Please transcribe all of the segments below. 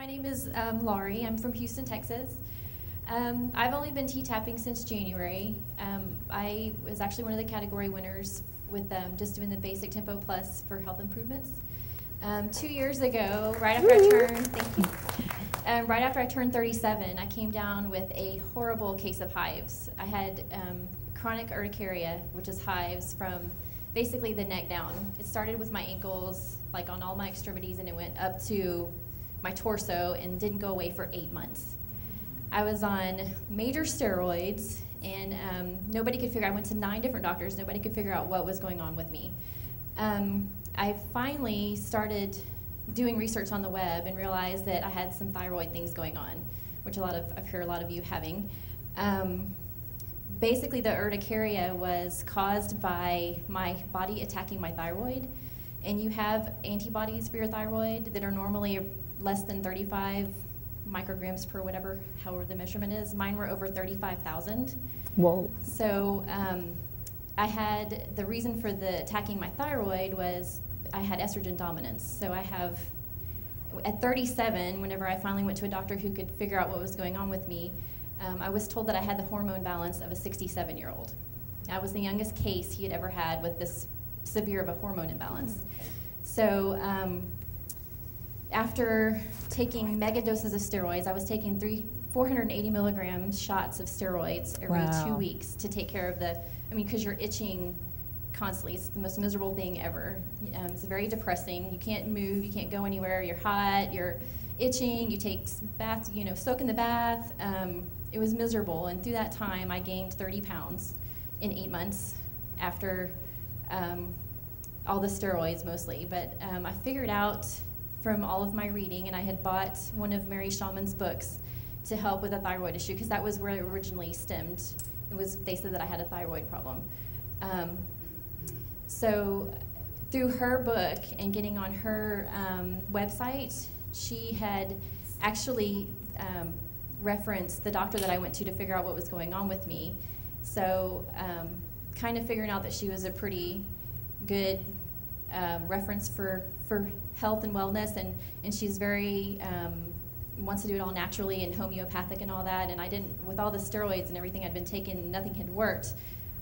My name is Laurie. I'm from Houston, Texas. I've only been T-tapping since January. I was actually one of the category winners with just doing the basic Tempo Plus for health improvements. 2 years ago, right after I turned, thank you, right after I turned 37, I came down with a horrible case of hives. I had chronic urticaria, which is hives from basically the neck down. It started with my ankles, like on all my extremities, and it went up to my torso and didn't go away for 8 months. I was on major steroids, and nobody could figure. I went to 9 different doctors. Nobody could figure out what was going on with me. I finally started doing research on the web and realized that I had some thyroid things going on, which I've heard a lot of you having. Basically, the urticaria was caused by my body attacking my thyroid, and you have antibodies for your thyroid that are normally less than 35 micrograms per whatever, however the measurement is. Mine were over 35,000. Whoa. So I had, the reason for the attacking my thyroid was I had estrogen dominance. So I have, at 37, whenever I finally went to a doctor who could figure out what was going on with me, I was told that I had the hormone balance of a 67-year-old. I was the youngest case he had ever had with this severe of a hormone imbalance. So after taking mega doses of steroids, I was taking 480 milligrams shots of steroids every 2 weeks to take care of because you're itching constantly. It's the most miserable thing ever. It's very depressing. You can't move, you can't go anywhere, you're hot, you're itching, you take baths, soak in the bath. It was miserable, and through that time, I gained 30 pounds in 8 months after all the steroids mostly. But I figured out from all of my reading, and I had bought one of Mary Schauman's books to help with a thyroid issue, because that was where it originally stemmed. They said that I had a thyroid problem. So through her book and getting on her website, she had actually referenced the doctor that I went to figure out what was going on with me. So kind of figuring out that she was a pretty good reference for health and wellness, and she's very wants to do it all naturally and homeopathic and all that. And I didn't, with all the steroids and everything I'd been taking, nothing had worked.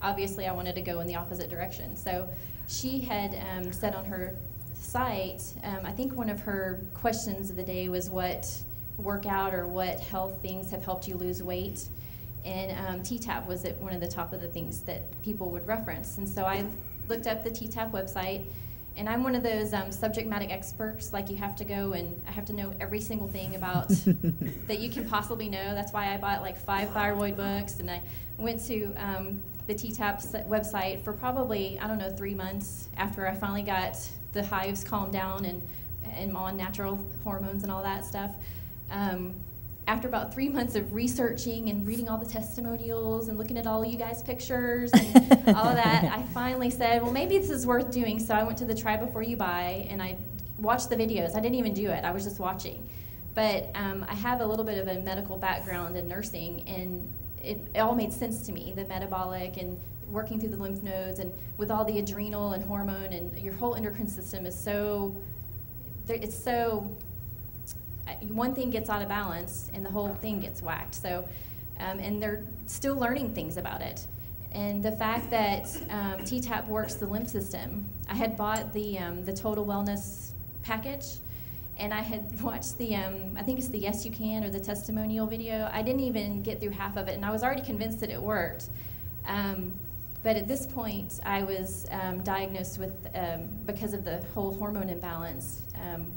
Obviously, I wanted to go in the opposite direction. So she had said on her site, I think one of her questions of the day was what workout or what health things have helped you lose weight. And T-Tapp was at one of the top of the things that people would reference. And so I looked up the T-Tapp website, and I'm one of those subject matter experts, like you have to go and I have to know every single thing about that you can possibly know. That's why I bought like 5 thyroid books, and I went to the T-Tapp website for probably, 3 months after I finally got the hives calmed down and on natural hormones and all that stuff. After about 3 months of researching and reading all the testimonials and looking at all you guys' pictures and all of that, I finally said, well, maybe this is worth doing. So I went to the Try Before You Buy, and I watched the videos. I didn't even do it. I was just watching. But I have a little bit of a medical background in nursing, and it all made sense to me, the metabolic and working through the lymph nodes, and with all the adrenal and hormone, and your whole endocrine system is one thing gets out of balance and the whole thing gets whacked. So, and they're still learning things about it. And the fact that T-Tapp works the lymph system, I had bought the Total Wellness package, and I had watched the, I think it's the Yes You Can or the testimonial video. I didn't even get through half of it, and I was already convinced that it worked. But at this point, I was diagnosed with, because of the whole hormone imbalance,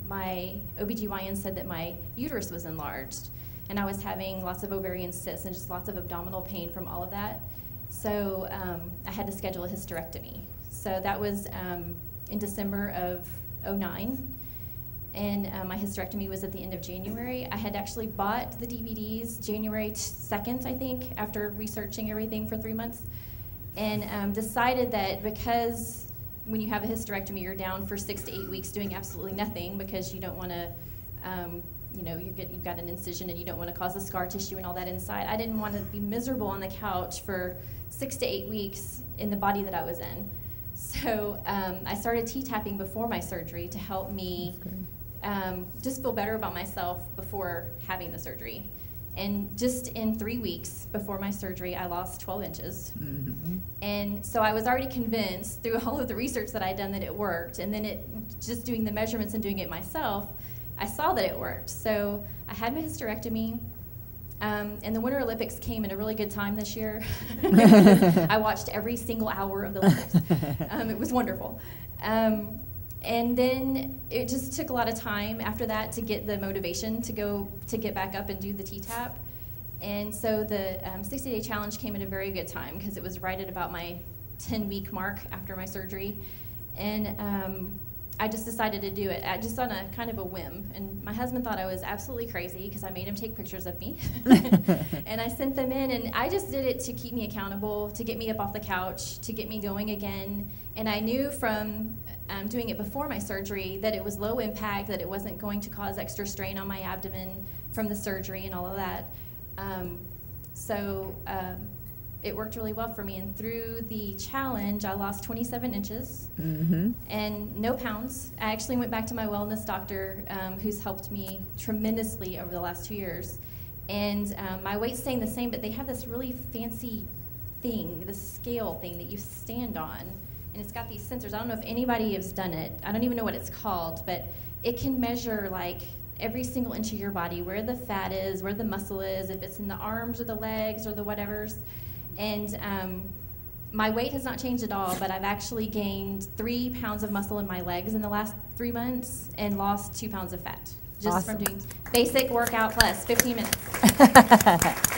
my OBGYN said that my uterus was enlarged, and I was having lots of ovarian cysts and just lots of abdominal pain from all of that. So I had to schedule a hysterectomy. So that was in December of '09. And my hysterectomy was at the end of January. I had actually bought the DVDs January 2nd, I think, after researching everything for 3 months. And decided that because when you have a hysterectomy, you're down for 6 to 8 weeks doing absolutely nothing, because you don't want to, you've got an incision and you don't want to cause the scar tissue and all that inside. I didn't want to be miserable on the couch for 6 to 8 weeks in the body that I was in. So I started T-tapping before my surgery to help me just feel better about myself before having the surgery. And just in 3 weeks before my surgery, I lost 12 inches. Mm-hmm. And so I was already convinced through all of the research that I'd done that it worked. And then just doing the measurements and doing it myself, I saw that it worked. So I had my hysterectomy. And the Winter Olympics came at a really good time this year. I watched every single hour of the Olympics. It was wonderful. And then it just took a lot of time after that to get the motivation to get back up and do the T-Tapp. And so the 60-day challenge came at a very good time because it was right at about my 10-week mark after my surgery. And I just decided to do it, just on a kind of a whim. And my husband thought I was absolutely crazy because I made him take pictures of me. And I sent them in, and I just did it to keep me accountable, to get me up off the couch, to get me going again. And I knew from doing it before my surgery that it was low impact, that it wasn't going to cause extra strain on my abdomen from the surgery and all of that. It worked really well for me, and through the challenge, I lost 27 inches and no pounds. I actually went back to my wellness doctor, who's helped me tremendously over the last 2 years. And my weight's staying the same, but they have this really fancy thing, this scale thing that you stand on, and it's got these sensors. I don't know if anybody has done it. I don't even know what it's called, but it can measure like every single inch of your body, where the fat is, where the muscle is, if it's in the arms or the legs or the whatevers. And my weight has not changed at all, but I've actually gained 3 pounds of muscle in my legs in the last 3 months and lost 2 pounds of fat. Just from doing basic workout plus 15 minutes.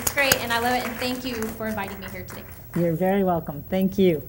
It's great, and I love it, and thank you for inviting me here today. You're very welcome. Thank you.